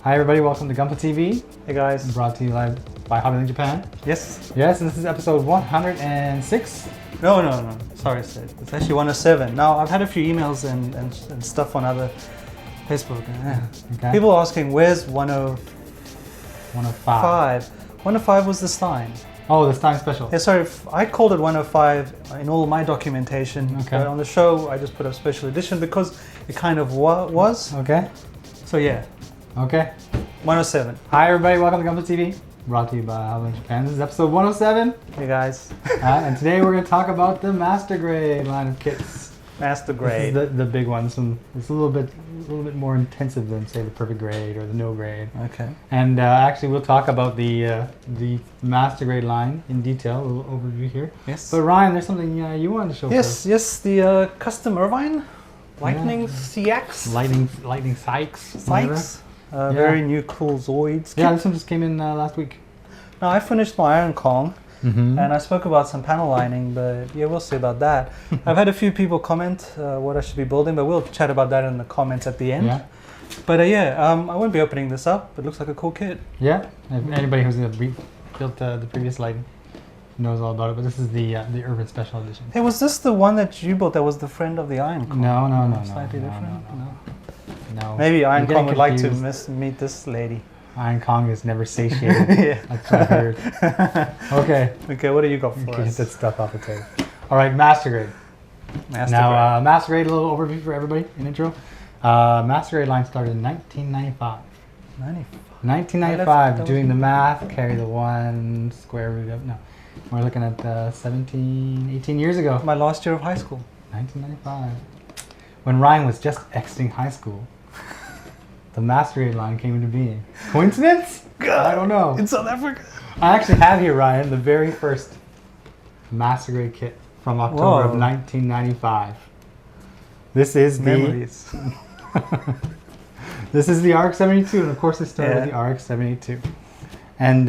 Hi everybody, welcome to Gunpla TV. Hey guys. Brought to you live by HobbyLink Japan. Yes. Yes, and this is episode 106. No. Sorry, Sid. It's actually 107. Now, I've had a few emails and stuff on other Facebook. Okay. People asking, where's 105? 105. 105 was the Stein. Oh, the Stein special. Yeah, sorry, I called it 105 in all my documentation. Okay. But on the show, I just put up special edition because it kind of was. Okay. So yeah. Okay. 107. Hi everybody, welcome to Gunpla TV. Brought to you by HobbyLink Japan. This is episode 107. Hey guys. And today we're going to talk about the Master Grade line of kits. Master Grade. This is the big one. It's a little bit more intensive than say the Perfect Grade or the No Grade. Okay. And actually we'll talk about the Master Grade line in detail, a little overview here. Yes. But Ryan, there's something you wanted to show first. Yes, the custom Irvine Lightning CX. Lightning Sykes. Very new cool Zoids. Yeah, this one just came in last week. Now I finished my Iron Kong. Mm-hmm. And I spoke about some panel lining, but yeah, we'll see about that. I've had a few people comment what I should be building, but we'll chat about that in the comments at the end. Yeah. But I won't be opening this up. It looks like a cool kit. Yeah. If anybody who's built the previous lighting knows all about it, but this is the Urban Special Edition. Hey, was this the one that you built that was the friend of the Iron Kong? No. Slightly different? No. Maybe Iron Kong would like to confused. meet this lady. Iron Kong is never satiated. Yeah. That's what I heard. Okay. Okay, what do you got for Get us? that stuff off the table. All right, Master Grade. Master Now, Master Grade, a little overview for everybody, an intro. Master Grade line started in 1995. 1995, doing the math, carry the 1, square root of, no. We're looking at 18 years ago. My last year of high school. 1995. When Ryan was just exiting high school, the Master Grade line came into being. Coincidence? I don't know. In South Africa. I actually have here, Ryan, the very first Master Grade kit from October of 1995. This is Memories. This is the RX-78-2, and of course it started with the RX-78-2. And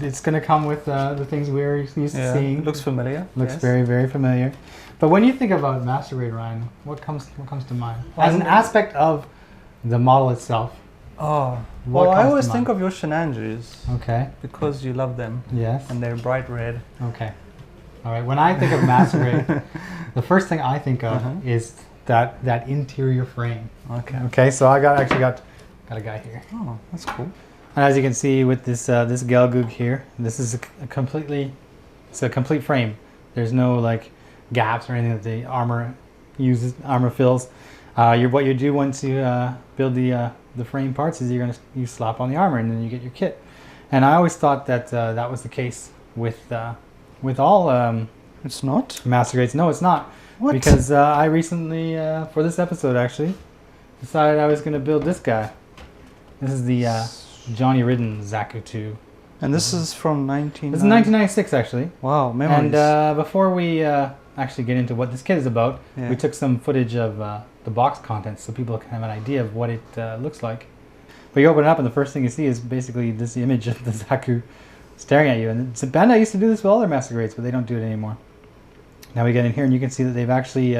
it's going to come with the things we're used to seeing. Looks familiar. Looks very, very familiar. But when you think about Master Grade, Ryan, what comes to mind as an aspect of the model itself? Oh, well, I always think of your Sinanjus. Okay. Because you love them. Yes. And they're bright red. Okay. All right. When I think of Master Grade, the first thing I think of is that interior frame. Okay. Okay. So I got a guy here. Oh, that's cool. And as you can see with this Gelgoog here, this is a complete frame. There's no like gaps or anything that the armor fills. What you do once you build the frame parts is you slap on the armor and then you get your kit. And I always thought that that was the case with all It's not? Master Grades. No, it's not. What? Because I recently, for this episode actually, decided I was going to build this guy. This is the Ridden Zaku 2. And this is from 19... This is 1996 actually. Wow, memories. And before we actually get into what this kit is about, we took some footage of the box contents so people can have an idea of what it looks like. But you open it up and the first thing you see is basically this image of the Zaku staring at you. And Bandai used to do this with all their Master Grades, but they don't do it anymore. Now we get in here and you can see that they've actually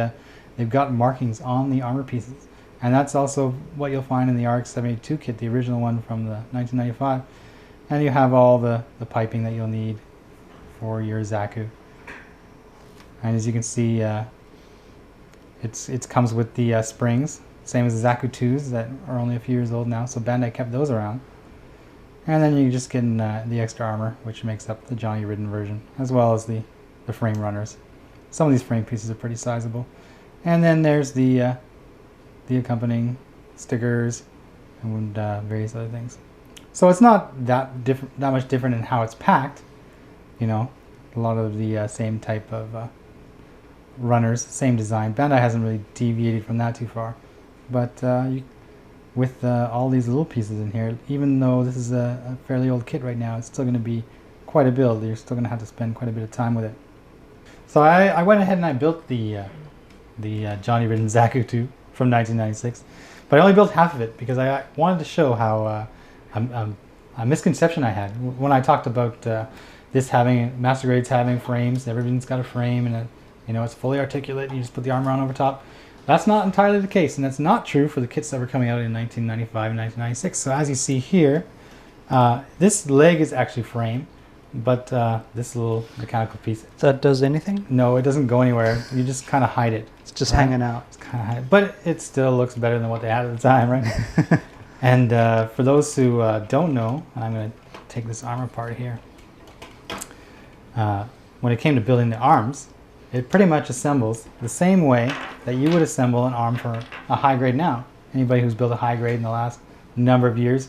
they've got markings on the armor pieces. And that's also what you'll find in the RX-78-2 kit, the original one from the 1995. And you have all the piping that you'll need for your Zaku. And as you can see, it comes with the springs, same as the Zaku 2s that are only a few years old now, so Bandai kept those around. And then you just get in the extra armor, which makes up the Ridden version, as well as the frame runners. Some of these frame pieces are pretty sizable. And then there's the accompanying stickers and various other things. So it's not that much different in how it's packed. You know, a lot of the same type of runners, same design. Bandai hasn't really deviated from that too far. But with all these little pieces in here, even though this is a fairly old kit right now, it's still going to be quite a build. You're still going to have to spend quite a bit of time with it. So I went ahead and I built the Ridden Zaku 2 from 1996. But I only built half of it because I wanted to show how a misconception I had when I talked about this having Master Grades having frames. Everything's got a frame and it's fully articulate. You just put the armor on over top. That's not entirely the case, and that's not true for the kits that were coming out in 1995 and 1996. So as you see here, this leg is actually frame, but this little mechanical piece. That does anything? No, it doesn't go anywhere. You just kind of hide it. It's just hanging out. It's kind of hide, but it still looks better than what they had at the time, right? And for those who don't know, and I'm going to take this arm apart here. When it came to building the arms, it pretty much assembles the same way that you would assemble an arm for a high grade now. Anybody who's built a high grade in the last number of years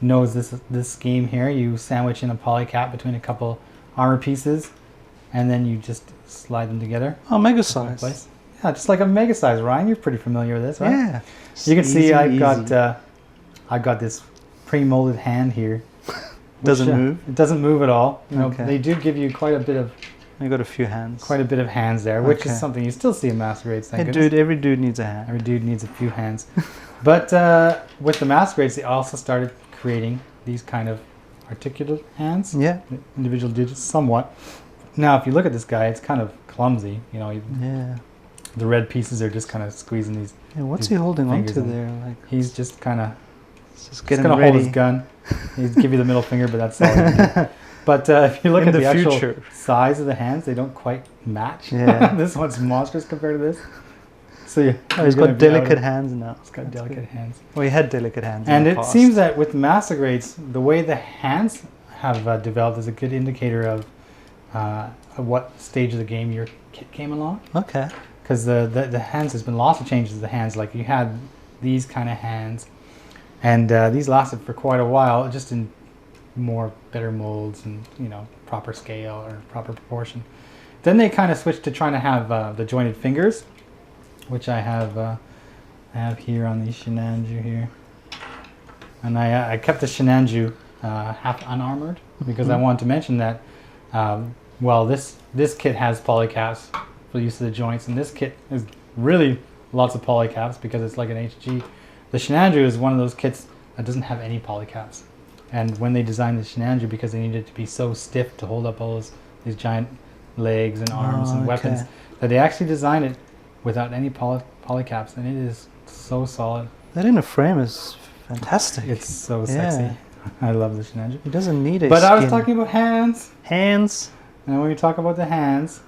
knows this scheme here. You sandwich in a poly cap between a couple armor pieces, and then you just slide them together. Oh, mega size. Place. Yeah, just like a mega size. Ryan, you're pretty familiar with this, right? Yeah. You can see I've got this pre-molded hand here. Doesn't move. It doesn't move at all. You know, Okay. they do give you quite a bit of hands there, which is something you still see in master grades. Thank goodness. Every dude needs a hand. Every dude needs a few hands. But with the master grades, they also started creating these kind of articulate hands. Yeah. Individual digits, somewhat. Now, if you look at this guy, it's kind of clumsy. You know, Yeah. the red pieces are just kind of squeezing these. Yeah, what's he holding on to in. there? Like, He's just kind of just getting gonna ready. hold his gun. He'd give you the middle finger, but that's all. He can do. But if you look In at the actual future. size of the hands, they don't quite match. Yeah. This one's monstrous compared to this. So yeah, Oh, he's got delicate hands now. It's got delicate hands. Well, he had delicate hands. And in it the past. seems that with master grades, the way the hands have developed is a good indicator of what stage of the game your kit came along. Okay. Because the hands, there's been lots of changes to the hands. Like you had these kind of hands, and these lasted for quite a while, just in better molds and, you know, proper scale or proper proportion. Then they kind of switched to trying to have the jointed fingers, which I have here on the Sinanju here. And I kept the Sinanju half unarmored because I wanted to mention that, well, this kit has polycaps for use of the joints, and this kit is really lots of polycaps because it's like an HG. The Sinanju is one of those kits that doesn't have any polycaps. And when they designed the Sinanju, because they needed it to be so stiff to hold up all these giant legs and arms and weapons, that they actually designed it without any polycaps, and it is so solid. That in a frame is fantastic. It's so sexy. I love the Sinanju. He doesn't need it. But I was talking about hands. Hands. And when we talk about the hands,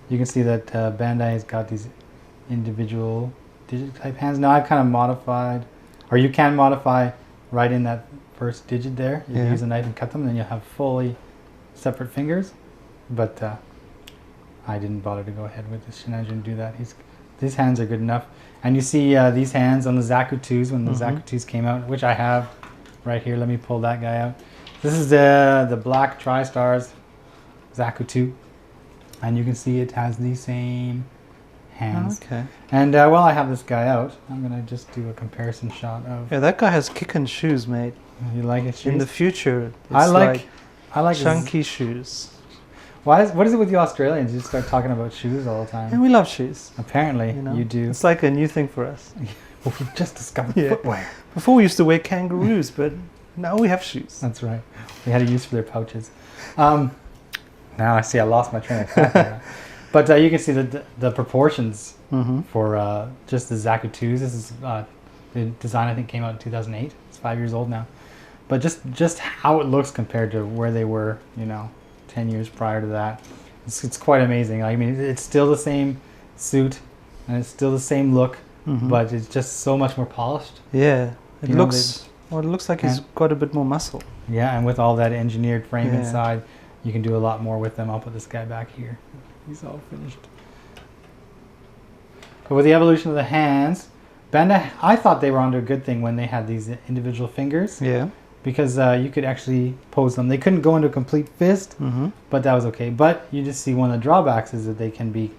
you can see that Bandai has got these individual digit type hands. Now I've kind of modified, or you can modify right in that first digit there. You can use a knife and cut them, and then you'll have fully separate fingers. But I didn't bother to go ahead with the Sinanju and do that. These hands are good enough. And you see these hands on the Zaku 2s when the Zaku 2s came out, which I have right here. Let me pull that guy out. This is the black TriStars Zaku 2. And you can see it has the same hands. Okay. And while I have this guy out, I'm going to just do a comparison shot of... Yeah, that guy has kicking shoes, mate. You like it, shoes? In the future, it's I like chunky shoes. What is it with you Australians? You just start talking about shoes all the time. And we love shoes. Apparently, you do. It's like a new thing for us. Well, we've just discovered footwear. Before we used to wear kangaroos, but now we have shoes. That's right. We had a use for their pouches. Now I see I lost my train of thought there. But you can see the proportions for just the Zaku 2s. This is the design, I think, came out in 2008. It's 5 years old now. But just how it looks compared to where they were, 10 years prior to that, it's quite amazing. I mean, it's still the same suit and it's still the same look, but it's just so much more polished. Yeah, it looks like he's got a bit more muscle. Yeah, and with all that engineered frame inside, you can do a lot more with them. I'll put this guy back here. He's all finished. But with the evolution of the hands, Bandai, I thought they were onto a good thing when they had these individual fingers. Yeah. Because you could actually pose them. They couldn't go into a complete fist, but that was okay. But you just see one of the drawbacks is that they can be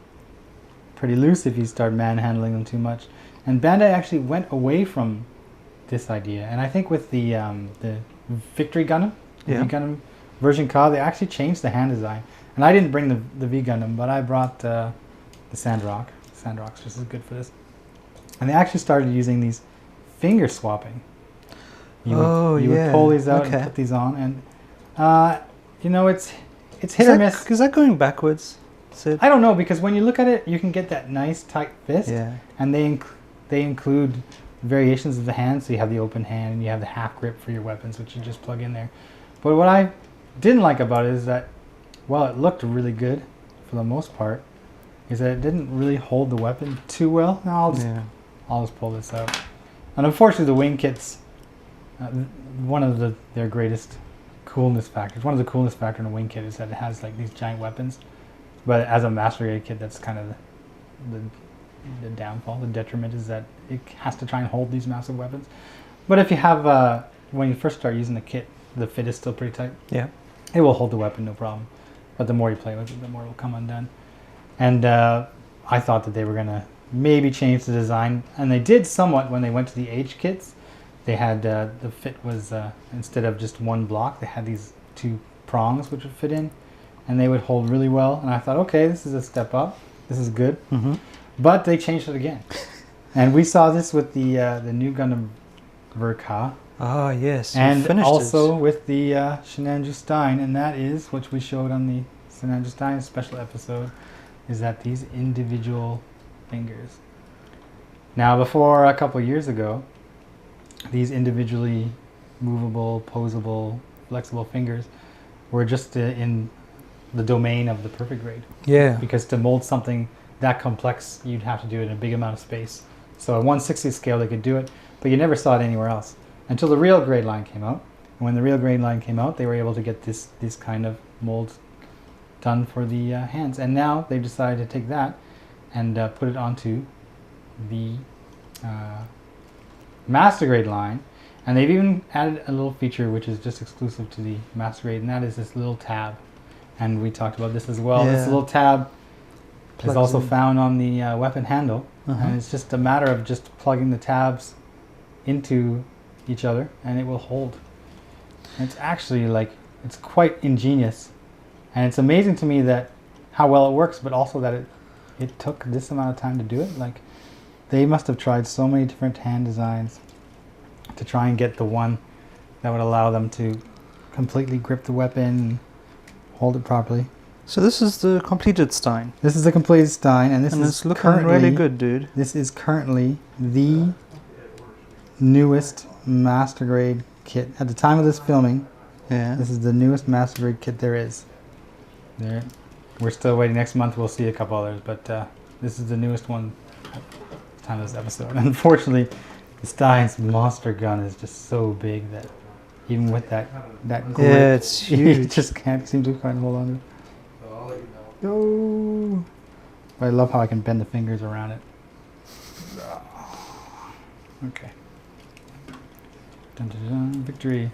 pretty loose if you start manhandling them too much. And Bandai actually went away from this idea. And I think with the Victory Gundam, the V Gundam Ver.Ka, they actually changed the hand design. And I didn't bring the V Gundam, but I brought the Sandrock. Sandrock's just as good for this. And they actually started using these finger swapping. You would pull these out and put these on, and it's hit or miss. Is that going backwards? Syd? I don't know, because when you look at it, you can get that nice tight fist. Yeah. And they include variations of the hand, so you have the open hand and you have the half grip for your weapons, which you just plug in there. But what I didn't like about it is that, while it looked really good for the most part, is that it didn't really hold the weapon too well. Now I'll just pull this out. And unfortunately, the wing kits, one of their greatest coolness factors, one of the coolest factors in a wing kit is that it has like these giant weapons. But as a master grade kit, that's kind of the downfall, the detriment is that it has to try and hold these massive weapons. But if you have, when you first start using the kit, the fit is still pretty tight. Yeah. It will hold the weapon, no problem. But the more you play with it, the more it will come undone. And I thought that they were going to maybe change the design. And they did somewhat when they went to the H kits. They had, the fit was, instead of just one block, they had these two prongs which would fit in. And they would hold really well. And I thought, okay, this is a step up. This is good. Mm-hmm. But they changed it again. And we saw this with the new Gundam Ver.Ka. Ah, yes. And also with the Sinanju Stein. And that is, which we showed on the Sinanju Stein special episode, is that these individual fingers. Now, before a couple years ago, these individually movable, posable, flexible fingers were just in the domain of the perfect grade. Yeah. Because to mold something that complex, you'd have to do it in a big amount of space. So at 1/60th scale, they could do it, but you never saw it anywhere else until the real grade line came out. And when the real grade line came out, they were able to get this kind of mold done for the hands. And now they've decided to take that and put it onto the master grade line. And they've even added a little feature which is just exclusive to the master grade, and that is this little tab. And we talked about this as well. Yeah. This little tab is also in. found on the weapon handle. And it's just a matter of just plugging the tabs into each other and it will hold. And it's actually like, it's quite ingenious. And it's amazing to me that how well it works, but also that it took this amount of time to do it. Like, they must have tried so many different hand designs to try and get the one that would allow them to completely grip the weapon and hold it properly. So this is the completed Stein. This is the completed Stein, and this is it's looking currently really good, dude. This is currently the newest master grade kit. At the time of this filming, this is the newest master grade kit there is. We're still waiting. Next month we'll see a couple others, but this is the newest one at the time of this episode. Unfortunately, the Stein's monster gun is just so big that even with that grip, it's huge. you just can't seem to quite hold on to it. Oh, but I love how I can bend the fingers around it. Okay. Dun, dun, dun, victory.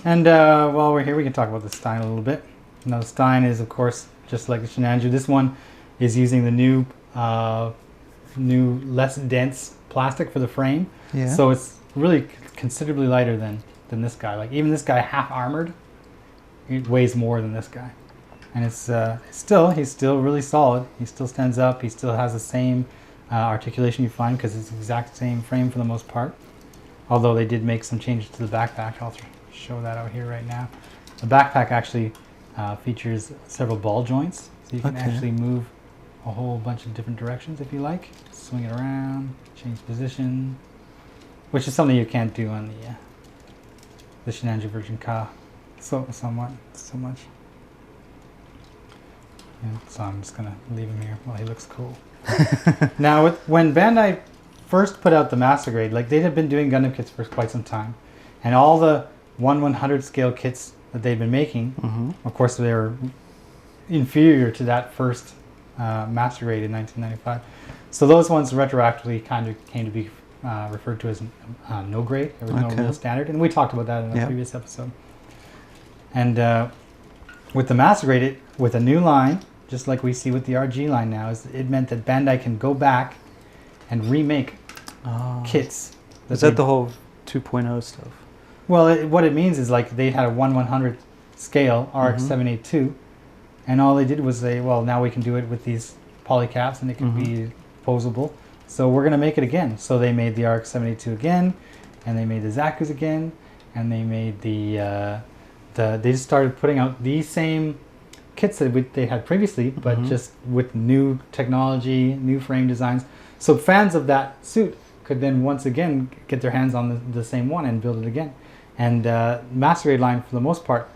And while we're here, we can talk about the Stein a little bit. Now, the Stein is, of course, just like the Sinanju. This one is using the new, less dense plastic for the frame. Yeah. So it's really considerably lighter than this guy. Like, even this guy, half armored, it weighs more than this guy. And it's he's still really solid. He still stands up. He still has the same articulation you find because it's the exact same frame for the most part. Although they did make some changes to the backpack. I'll show that out here right now. The backpack actually features several ball joints, so you can actually move a whole bunch of different directions if you like. Swing it around, change position, which is something you can't do on the Sinanju version Ka so much. Yeah, so I'm just gonna leave him here while he looks cool. Now, when Bandai first put out the master grade, like, they had been doing Gundam kits for quite some time, and all the 1/100 scale kits that they've been making, of course, they were inferior to that first master grade in 1995. So those ones retroactively kind of came to be referred to as no grade. There was no real standard, and we talked about that in a previous episode. And with the master grade, with a new line, just like we see with the RG line now, it meant that Bandai can go back and remake kits. Is that the whole 2.0 stuff? Well, what it means is, like, they had a 1/100 scale RX-78-2, and all they did was say, well, now we can do it with these polycaps, and it can be posable. So we're going to make it again. So they made the RX-72 again, and they made the Zakus again, and they made they just started putting out these same kits that they had previously, but just with new technology, new frame designs. So fans of that suit could then once again get their hands on the same one and build it again. And Master Grade line, for the most part,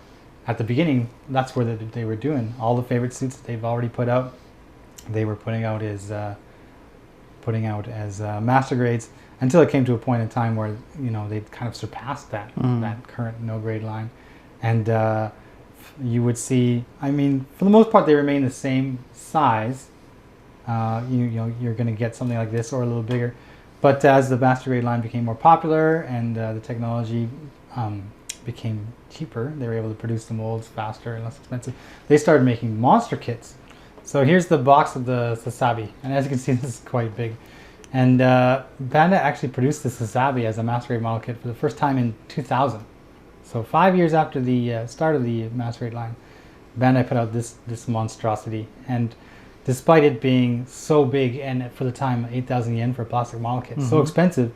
at the beginning, that's where they were doing all the favorite suits that they've already put out. They were putting out as master grades until it came to a point in time where they'd kind of surpassed that current no grade line, and you would see. I mean, for the most part, they remain the same size. You're going to get something like this or a little bigger, but as the master grade line became more popular and the technology became cheaper, they were able to produce the molds faster and less expensive. They started making monster kits. So here's the box of the Sazabi, and as you can see, this is quite big. And Bandai actually produced the Sazabi as a master grade model kit for the first time in 2000. So 5 years after the start of the master grade line, Bandai put out this monstrosity. And despite it being so big, and for the time 8,000 yen for a plastic model kit, so expensive,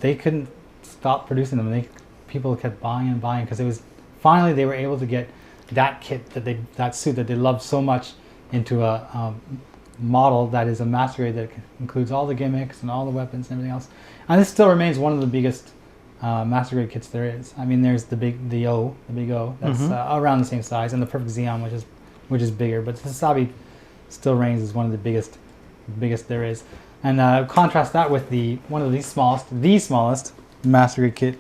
they couldn't stop producing them. People kept buying and buying because it was finally they were able to get that kit that suit that they loved so much into a model that is a master grade that includes all the gimmicks and all the weapons and everything else. And this still remains one of the biggest master grade kits there is. I mean, there's the big O that's around the same size, and the Perfect Xeon, which is bigger. But the Sazabi still reigns as one of the biggest there is. And contrast that with one of the smallest master grade kit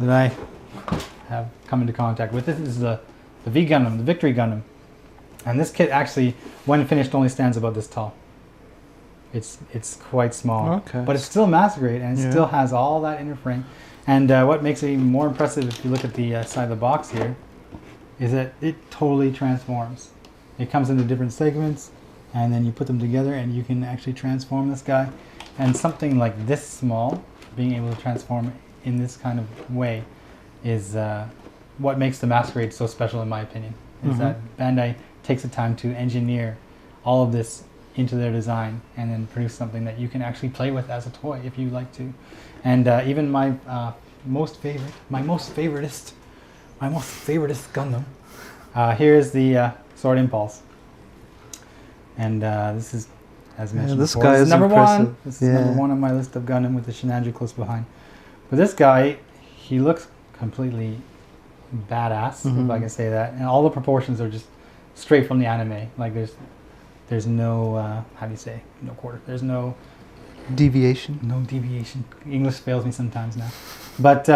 that I have come into contact with. This is the V Gundam, the Victory Gundam. And this kit actually, when finished, only stands about this tall. It's quite small, but it's still master grade, and it still has all that inner frame. And what makes it even more impressive, if you look at the side of the box here, is that it totally transforms. It comes into different segments, and then you put them together, and you can actually transform this guy. And something like this small, being able to transform in this kind of way, is what makes the master grade so special, in my opinion. Is that Bandai takes the time to engineer all of this into their design and then produce something that you can actually play with as a toy if you like to. And even my most favoritist Gundam. Here's the Sword Impulse, and this is, as mentioned this before, guy this is is number impressive. one. This is number one on my list of Gundam, with the Sinanju close behind. But this guy, he looks completely badass, if I can say that, and all the proportions are just straight from the anime. Like there's no how do you say, no quarter, there's no deviation. English fails me sometimes now. But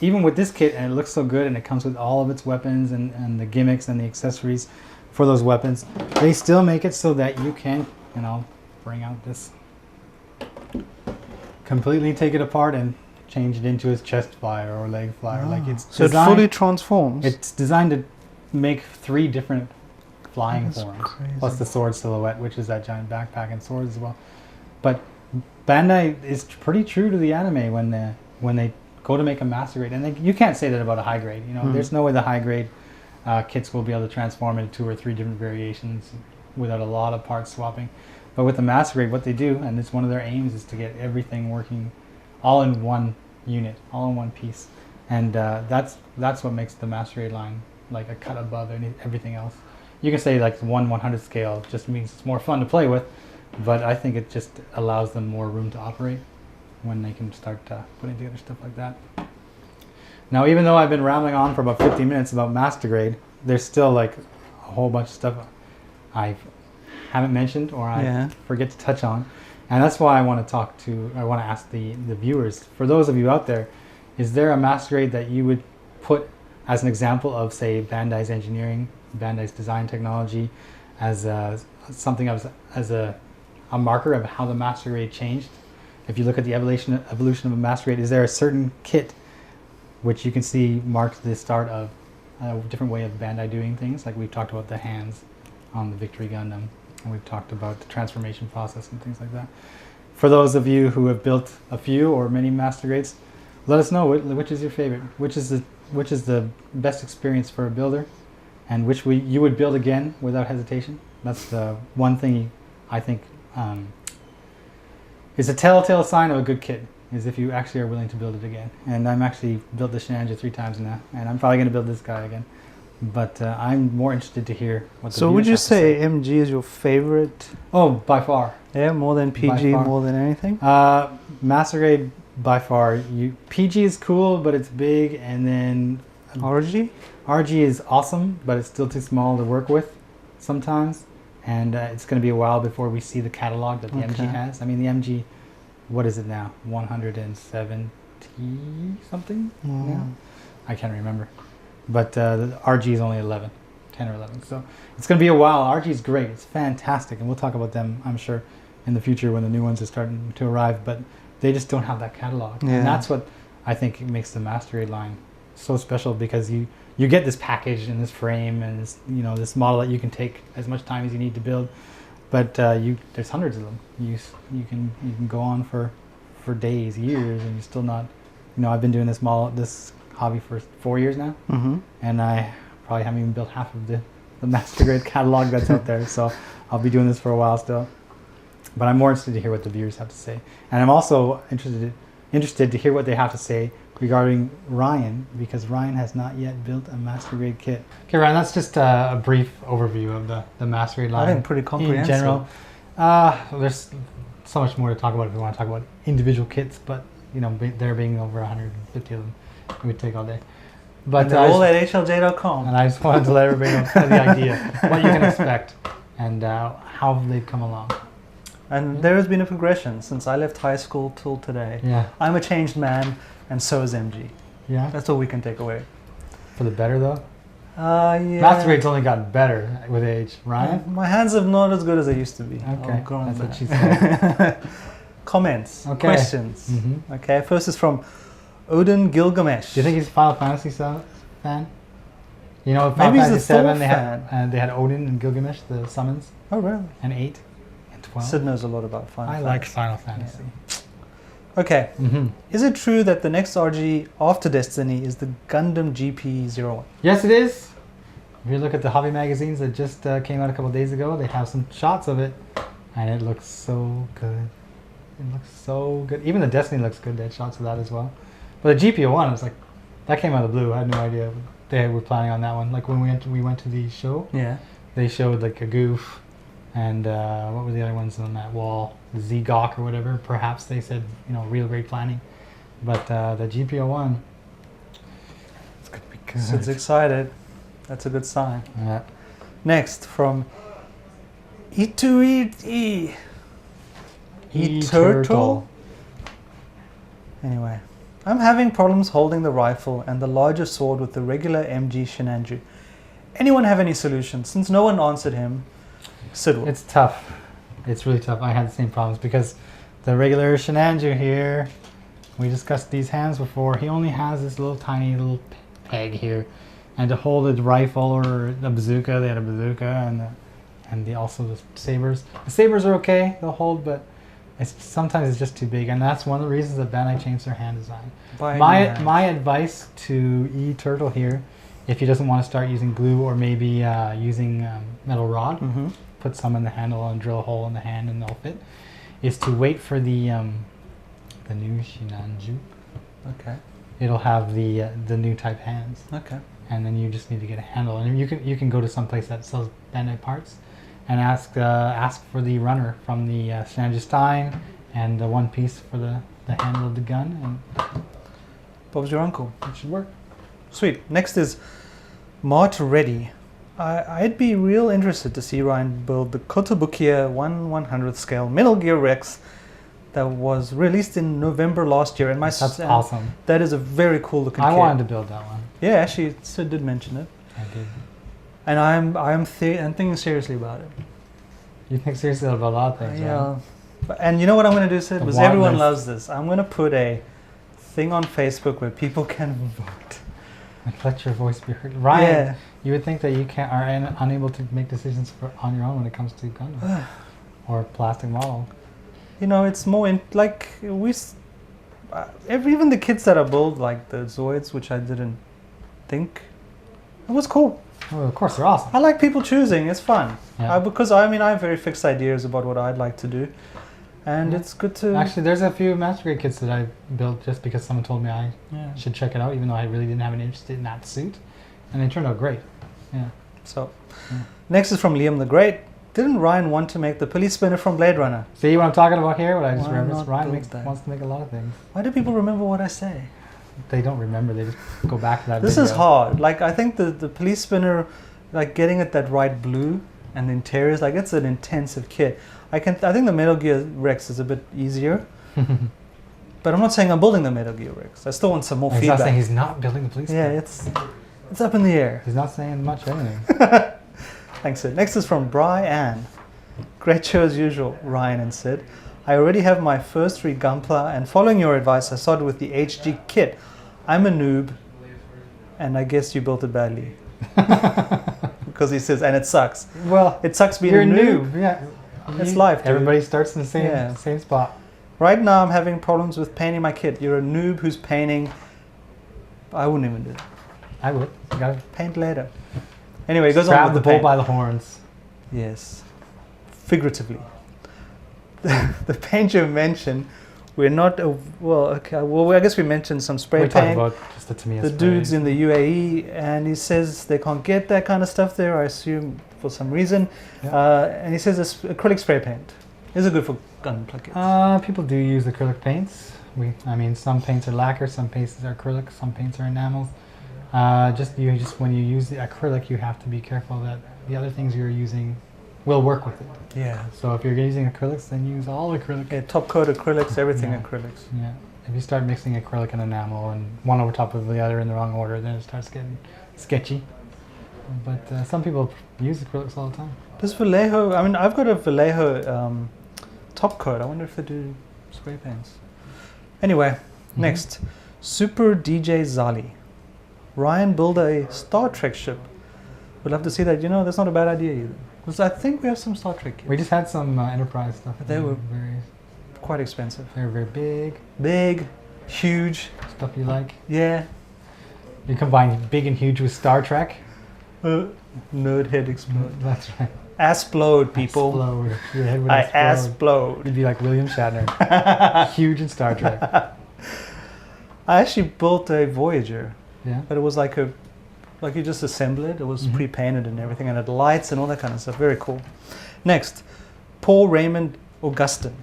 even with this kit, and it looks so good, and it comes with all of its weapons and the gimmicks and the accessories for those weapons, they still make it so that you can, bring out this, completely take it apart and change it into his chest flyer or leg flyer. Like so designed, it fully transforms. It's designed to make 3 different flying forms, plus the sword silhouette, which is that giant backpack and swords as well. But Bandai is pretty true to the anime when they go to make a master grade, and you can't say that about a high grade. There's no way the high grade kits will be able to transform into 2 or 3 different variations without a lot of parts swapping. But with the master grade, what they do, and it's one of their aims, is to get everything working all in one unit, all in one piece, and that's what makes the master grade line like a cut above everything else. You can say like 1/100th scale just means it's more fun to play with, but I think it just allows them more room to operate when they can start putting together stuff like that. Now, even though I've been rambling on for about 50 minutes about master grade, there's still like a whole bunch of stuff I haven't mentioned or I forget to touch on, and that's why I want to ask the viewers, for those of you out there, is there a master grade that you would put as an example of, say, Bandai's engineering, Bandai's design technology, as something as a marker of how the master grade changed? If you look at the evolution of a master grade, is there a certain kit which you can see marks the start of a different way of Bandai doing things? Like we've talked about the hands on the Victory Gundam, and we've talked about the transformation process and things like that. For those of you who have built a few or many master grades, let us know which is your favorite, which is the best experience for a builder, and which you would build again without hesitation. That's the one thing I think is a telltale sign of a good kit, is if you actually are willing to build it again. And I'm actually built the Sinanju 3 times now, and I'm probably going to build this guy again. But I'm more interested to hear what the So viewers would you have to say MG is your favorite? Oh, by far. Yeah, more than PG, far. more than anything? Master Grade, by far. PG is cool, but it's big, and then RG? RG is awesome, but it's still too small to work with sometimes. And it's going to be a while before we see the catalog that the MG has. I mean, the MG, what is it now? 170 something now? I can't remember. But the RG is only 11, 10 or 11. So it's going to be a while. RG is great. It's fantastic. And we'll talk about them, I'm sure, in the future when the new ones are starting to arrive. But they just don't have that catalog. Yeah. And that's what I think makes the Master Grade line so special, because you get this package and this frame and this, this model that you can take as much time as you need to build. But there's hundreds of them. You can go on for days, years, and you're still not. I've been doing this hobby for 4 years now, and I probably haven't even built half of the Master Grade catalog that's out there. So I'll be doing this for a while still. But I'm more interested to hear what the viewers have to say, and I'm also interested to hear what they have to say regarding Ryan, because Ryan has not yet built a Master Grade kit. Okay, Ryan, that's just a brief overview of the Master Grade line. I think pretty comprehensive. In general, there's so much more to talk about if we want to talk about individual kits, but there being over 150 of them, it would take all day. But and they're all at HLJ.com. And I just wanted to let everybody know the idea, what you can expect, and how they've come along. And there has been a progression since I left high school till today. Yeah. I'm a changed man, and so is MG. Yeah. That's all we can take away. For the better, though? Yeah. Master Grade's only gotten better with age. Ryan? My hands are not as good as they used to be. Okay, that's what she said. Comments, okay. questions. Okay, first is from Odin Gilgamesh. Do you think he's a Final Fantasy fan? Final Maybe Fantasy he's a Thor 7, they had Odin and Gilgamesh, the summons. Oh, really? And 8 and 12. Sid knows a lot about Final Fantasy. I like Final Fantasy. Yeah. Okay. Is it true that the next RG after Destiny is the Gundam GP-01? Yes, it is. If you look at the hobby magazines that just came out a couple days ago, they have some shots of it, and it looks so good. It looks so good. Even the Destiny looks good. They had shots of that as well. But the GP-01, was like, that came out of the blue. I had no idea they were planning on that one. Like when we went to the show, they showed like a Goof, and what were the other ones on that wall? The Z-Gawk or whatever. Perhaps they said, real great planning. But the GP-01, it's going to be good. Sid's excited. That's a good sign. Yeah. Next, from E2E. E-Turtle. Anyway, I'm having problems holding the rifle and the larger sword with the regular MG Sinanju. Anyone have any solutions? Since no one answered him, Sid will. It's tough. It's really tough. I had the same problems because the regular Sinanju here, we discussed these hands before, he only has this tiny little peg here. And to hold a rifle or a bazooka, they had a bazooka, and also the sabers. The sabers are okay, they'll hold, but sometimes it's just too big, and that's one of the reasons that Bandai changed their hand design. My advice to E-Turtle here, if he doesn't want to start using glue or maybe using metal rod, put some in the handle and drill a hole in the hand and they'll fit, is to wait for the new Sinanju. Okay. It'll have the new type hands. Okay. And then you just need to get a handle, and you can go to some place that sells Bandai parts, and ask for the runner from the Sinanju Stein and the one piece for the handle of the gun, and Bob's your uncle. it should work. Sweet. Next is MOT Ready. I'd be real interested to see Ryan build the Kotobukiya 1/100th scale Metal Gear Rex that was released in November last year. And That's awesome. That is a very cool looking kit. I wanted to build that one. Yeah, actually, Sid did mention it. I did. And I'm thinking seriously about it. You think seriously about a lot of things, yeah. Right? And you know what I'm going to do, Sid? Because everyone loves this. I'm going to put a thing on Facebook where people can vote. Like, let your voice be heard. Ryan, you would think that you are unable to make decisions on your own when it comes to Gundam or plastic model. It's more even the kits that I build, like the Zoids, which I didn't think, it was cool. Well, of course, they're awesome. I like people choosing. It's fun. Yeah. Because I have very fixed ideas about what I'd like to do. And it's good to... Actually, there's a few Master Grade kits that I built just because someone told me I should check it out, even though I really didn't have an interest in that suit. And they turned out great. Yeah. So, next is from Liam the Great. Didn't Ryan want to make the police spinner from Blade Runner? See what I'm talking about here? What I just Why remember? not Ryan build wants to make a lot of things. Why do people remember what I say? They don't remember. They just go back to that This video. is hard. Like, I think the police spinner, like getting it that right blue and the interiors, like it's an intensive kit. I think the Metal Gear Rex is a bit easier. But I'm not saying I'm building the Metal Gear Rex. I still want some more He's feedback. not saying he's not building the police. Yeah, it's up in the air. He's not saying much anything. Thanks, Sid. Next is from Brian. Great show as usual, Ryan and Sid. I already have my first 3 Gunpla, and following your advice, I started with the HG kit. I'm a noob, and I guess you built it badly. Because he says, and it sucks. Well, It sucks being you're a noob. Yeah. It's life, dude. Everybody starts in the same same spot. Right now, I'm having problems with painting my kit. You're a noob who's painting. I wouldn't even do it. I would. You gotta Paint later. Anyway, it goes grab on the with bull paint. by the horns. Yes. Figuratively. The paint you mentioned, we're not, I guess we mentioned some spray We're talking paint. about just the Tamiya The spray. dude's in the UAE, and he says they can't get that kind of stuff there, I assume, for some reason. Yeah. And he says this acrylic spray paint. Is it good for Gunpla kits? People do use acrylic paints. I mean, some paints are lacquer, some paints are acrylic, some paints are enamels. Just when you use the acrylic, you have to be careful that the other things you're using will work with it. Yeah. So if you're using acrylics, then use all acrylic. Yeah, top coat acrylics, everything Yeah. acrylics. Yeah. If you start mixing acrylic and enamel and one over top of the other in the wrong order, then it starts getting sketchy. But some people use acrylics all the time. Does Vallejo, I mean, I've got a Vallejo top coat. I wonder if they do spray paints. Anyway, next. Super DJ Zali. Ryan build a Star Trek ship. Would love to see that. You know, that's not a bad idea either. Because I think we have some Star Trek kits. We just had some Enterprise stuff. They were very, quite expensive. they were very big. Big, huge. Stuff you like. Yeah. You combine big and huge with Star Trek. Nerd head explode. That's right. Asplode, people. Explode. Your head would I explode. asplode. You'd be like William Shatner. Huge in Star Trek. I actually built a Voyager. Yeah. But it was like you just assemble it. It was pre-painted and everything, and it lights and all that kind of stuff. Very cool. Next, Paul Raymond Augustin.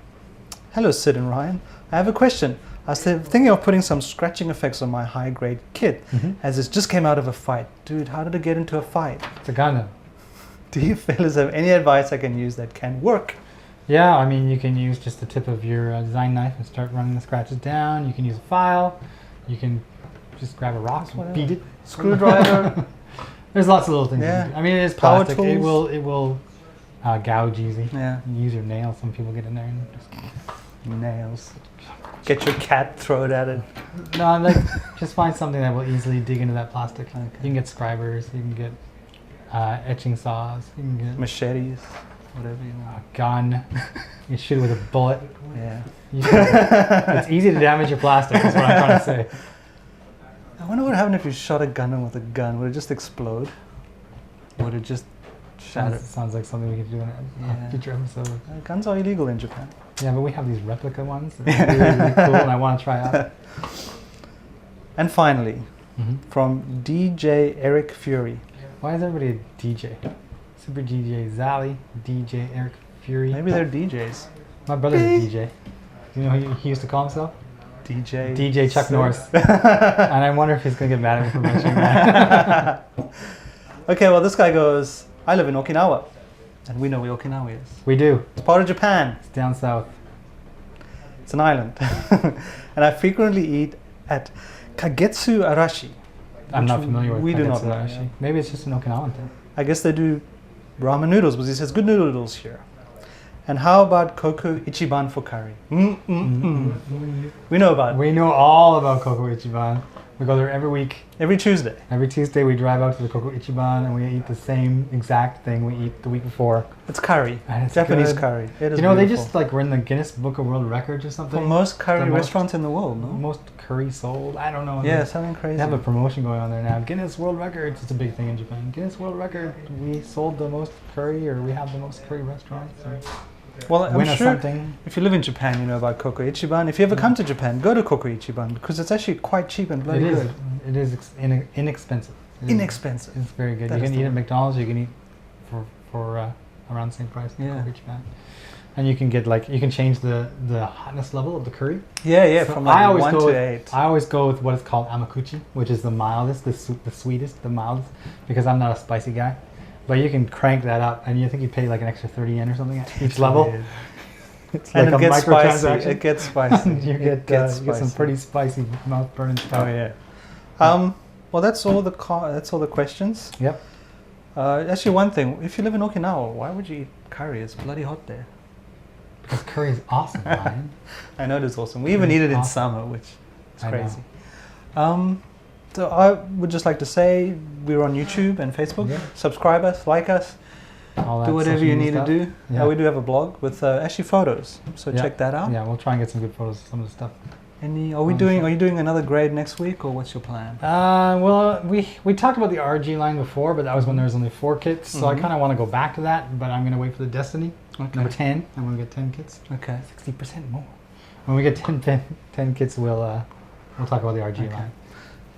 Hello, Sid and Ryan. I have a question. I was thinking of putting some scratching effects on my high-grade kit, as it just came out of a fight. Dude, how did it get into a fight? It's a Gundam. Do you fellas have any advice I can use that can work? Yeah, I mean, you can use just the tip of your design knife and start running the scratches down. You can use a file. You can just grab a rock and beat it. Screwdriver. There's lots of little things. Yeah. You can do. I mean, it is Power plastic. tools. It will gouge easy. Yeah. You use your nails. Some people get in there and just Nails. Get your cat, throw it at it. no, like just find something that will easily dig into that plastic. Okay. You can get scribers. You can get etching saws. You can get Machetes. Whatever you want. a gun. You shoot it with a bullet. Yeah. It's easy to damage your plastic. That's what I'm trying to say. I wonder what happened if you shot a gun with a gun. Would it just explode? Would it just shatter? Sounds like something we could do in a future episode. Guns are illegal in Japan. Yeah, but we have these replica ones that are really, really cool, and I want to try out. And finally, from DJ Eric Fury. Why is everybody a DJ? Super DJ Zali, DJ Eric Fury. Maybe they're DJs. My brother's a DJ. Do you know who he used to call himself? DJ. DJ Chuck Norris. And I wonder if he's going to get mad at me for mentioning that. Okay, well, this guy goes, I live in Okinawa. And we know where Okinawa is. We do. It's part of Japan. It's down south. It's an island. And I frequently eat at Kagetsu Arashi. I'm not familiar with We do Kagetsu not know. Arashi. Yeah. Maybe it's just an Okinawan thing. I guess they do ramen noodles, but he says good noodles here. And how about Koko Ichiban for curry? We know about it. We know all about Koko Ichiban. We go there every week. Every Tuesday. Every Tuesday we drive out to the Koko Ichiban and we eat the same exact thing we eat the week before. It's curry. And it's Japanese good. curry. It is You know, they beautiful. just like were in the Guinness Book of World Records or something. For most curry The most- restaurants in the world, no? Most curry sold. I don't know. Yeah, something crazy. They have a promotion going on there now. Guinness World Records. It's a big thing in Japan. Guinness World Record. We sold the most curry, or we have the most curry restaurants. Or Well, I'm win or sure something. if you live in Japan, you know about Koko Ichiban. If you ever come to Japan, go to Koko Ichiban because it's actually quite cheap and bloody It is. good. It is inexpensive. inexpensive. It's very good. That You is can the eat at word. McDonald's. You can eat for around the same price. Yeah. And you can get like you can change the hotness level of the curry. Yeah, So from like I always 1 go to with, 8. I always go with what is called amakuchi, which is the mildest, the sweetest, the mildest, because I'm not a spicy guy. But you can crank that up, and you think you pay like an extra 30 yen or something at each level. It's And like it a gets spicy. microtransaction. It gets spicy. you get some pretty spicy mouth burning stuff. Oh yeah. Well, that's all the questions. Yep. Actually, one thing: if you live in Okinawa, why would you eat curry? It's bloody hot there. Because curry is awesome, Ryan. I know it's awesome. We even eat it in summer, which is I know. crazy. So I would just like to say we're on YouTube and Facebook. Yeah. Subscribe us, like us, All that do whatever social you media need stuff. to do. Yeah. We do have a blog with actually photos, so Yeah. check that out. Yeah, we'll try and get some good photos of some of the stuff. Are you doing another grade next week, or what's your plan? Well, we talked about the RG line before, but that was when there was only 4 kits. So I kind of want to go back to that, but I'm going to wait for the Destiny number 10. I'm going to get 10 kits. Okay. 60% more. When we get 10 kits, we'll talk about the RG line.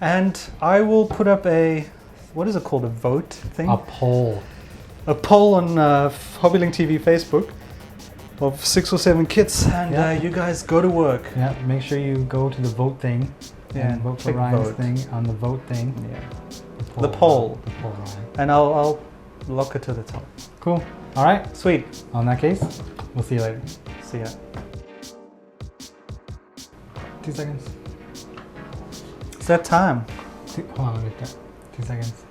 And I will put up what is it called, a vote thing? A poll. A poll on HobbyLink TV Facebook of 6 or 7 kits, and you guys go to work. Yeah, make sure you go to the vote thing and vote for click Ryan's vote. thing on the vote thing. Yeah. The poll. The poll, Ryan. And I'll lock it to the top. Cool. All right. Sweet. On that case, we'll see you later. See ya. 2 seconds. It's that time. Hold on, let me get that. 2 seconds.